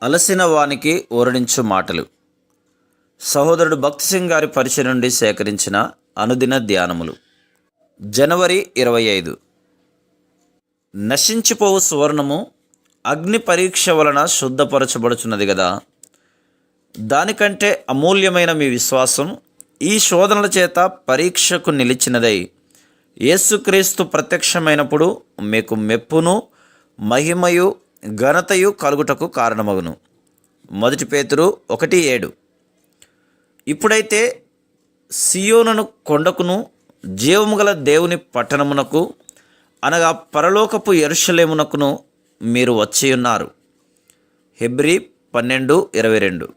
అలసిన వానికి ఓరడించు మాటలు. సహోదరుడు భక్తి సింగ్ గారి పరిచయం నుండి సేకరించిన అనుదిన ధ్యానములు. జనవరి 25. నశించిపోవు సువర్ణము అగ్ని పరీక్ష వలన శుద్ధపరచబడుచున్నది గదా. దానికంటే అమూల్యమైన మీ విశ్వాసం ఈ శోధనల చేత పరీక్షకు నిలిచినదై యేసుక్రీస్తు ప్రత్యక్షమైనప్పుడు మీకు మెప్పును మహిమయు ఘనతయు కలుగుటకు కారణమగును. 1 పేతురు 1:7. ఇప్పుడైతే సియోనును కొండకును జీవము గల దేవుని పట్టణమునకు అనగా పరలోకపు యెరూషలేమునకును మీరు వచ్చియున్నారు. హెబ్రీ 12:22.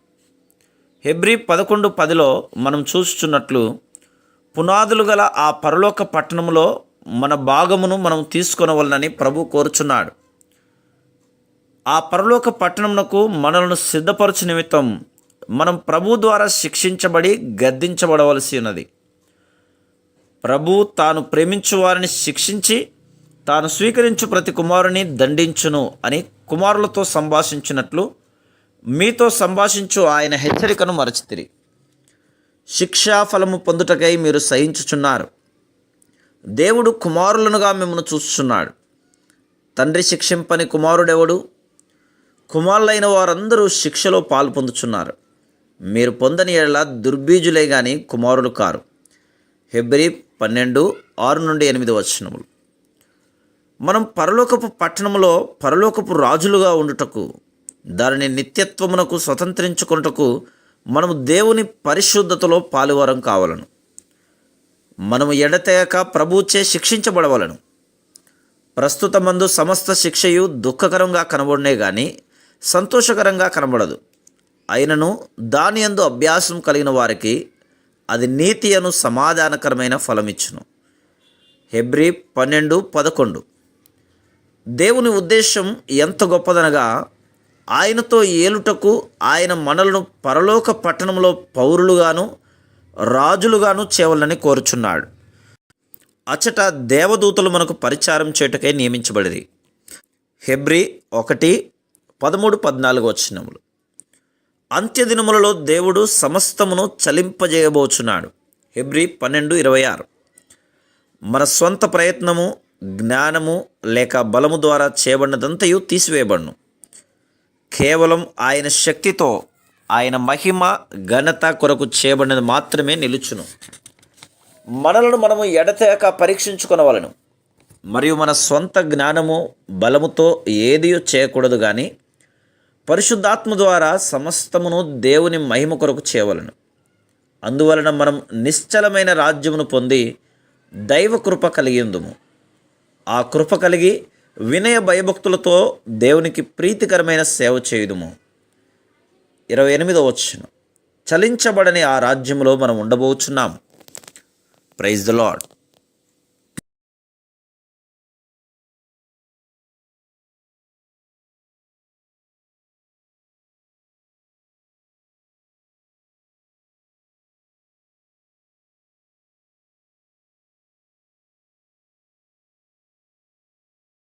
హెబ్రీ 11:10లో మనం చూస్తున్నట్లు పునాదులు గల ఆ పరలోక పట్టణములో మన భాగమును మనం తీసుకొనవలనని ప్రభు కోరుచున్నాడు. ఆ పరలోక పట్టణమునకు మనలను సిద్ధపరచు నిమిత్తం మనం ప్రభు ద్వారా శిక్షించబడి గద్దించబడవలసి ఉన్నది. ప్రభు తాను ప్రేమించు వారిని శిక్షించి తాను స్వీకరించు ప్రతి కుమారుని దండించును అని కుమారులతో సంభాషించినట్లు మీతో సంభాషించు ఆయన హెచ్చరికను మరచితిరి. శిక్షాఫలము పొందుటకై మీరు సహించుచున్నారు. దేవుడు కుమారులనుగా మిమ్మల్ని చూస్తున్నాడు. తండ్రి శిక్షింపని కుమారుడెవడు? కుమారులైన వారందరూ శిక్షలో పాలు పొందుచున్నారు. మీరు పొందని ఎడల దుర్బీజులే గాని కుమారులు కారు. హెబ్రీ 12:6-8 మనం పరలోకపు పట్టణములో పరలోకపు రాజులుగా ఉండుటకు, దానిని నిత్యత్వమునకు స్వతంత్రించుకొనుటకు మనము దేవుని పరిశుద్ధతలో పాలువారం కావాలను. మనము ఎడతెగక ప్రభువుచే శిక్షించబడవలను. ప్రస్తుతమందు సమస్త శిక్షయు దుఃఖకరంగా కనబడినే గాని సంతోషకరంగా కనబడదు. అయినను దాని యందు అభ్యాసం కలిగిన వారికి అది నీతి అను సమాధానకరమైన ఫలమిచ్చును. హెబ్రీ 12:11. దేవుని ఉద్దేశం ఎంత గొప్పదనగా ఆయనతో ఏలుటకు ఆయన మనలను పరలోక పట్టణంలో పౌరులుగాను రాజులుగాను చేయవలనని కోరుచున్నాడు. అచ్చట దేవదూతలు మనకు పరిచారం చేయుటకై నియమించబడిరి. హెబ్రీ 1:13-14. అంత్యదినములలో దేవుడు సమస్తమును చలింపజేయబోచున్నాడు. హెబ్రీ 12:26. మన స్వంత ప్రయత్నము, జ్ఞానము లేక బలము ద్వారా చేయబడినదంతయు తీసివేయబడును. కేవలం ఆయన శక్తితో ఆయన మహిమ ఘనత కొరకు చేయబడినది మాత్రమే నిలుచును. మనలను మనము ఎడతెగక పరీక్షించుకొనవలను. మరియు మన స్వంత జ్ఞానము బలముతో ఏదియూ చేయకూడదు కానీ పరిశుద్ధాత్మ ద్వారా సమస్తమును దేవుని మహిమ కొరకు చేయవలను. అందువలన మనం నిశ్చలమైన రాజ్యమును పొంది దైవ కృప కలిగిందుము. ఆ కృప కలిగి వినయ భయభక్తులతో దేవునికి ప్రీతికరమైన సేవ చేయుదుము. 28. చలించబడని ఆ రాజ్యములో మనం ఉండబోచున్నాం. Praise the lord.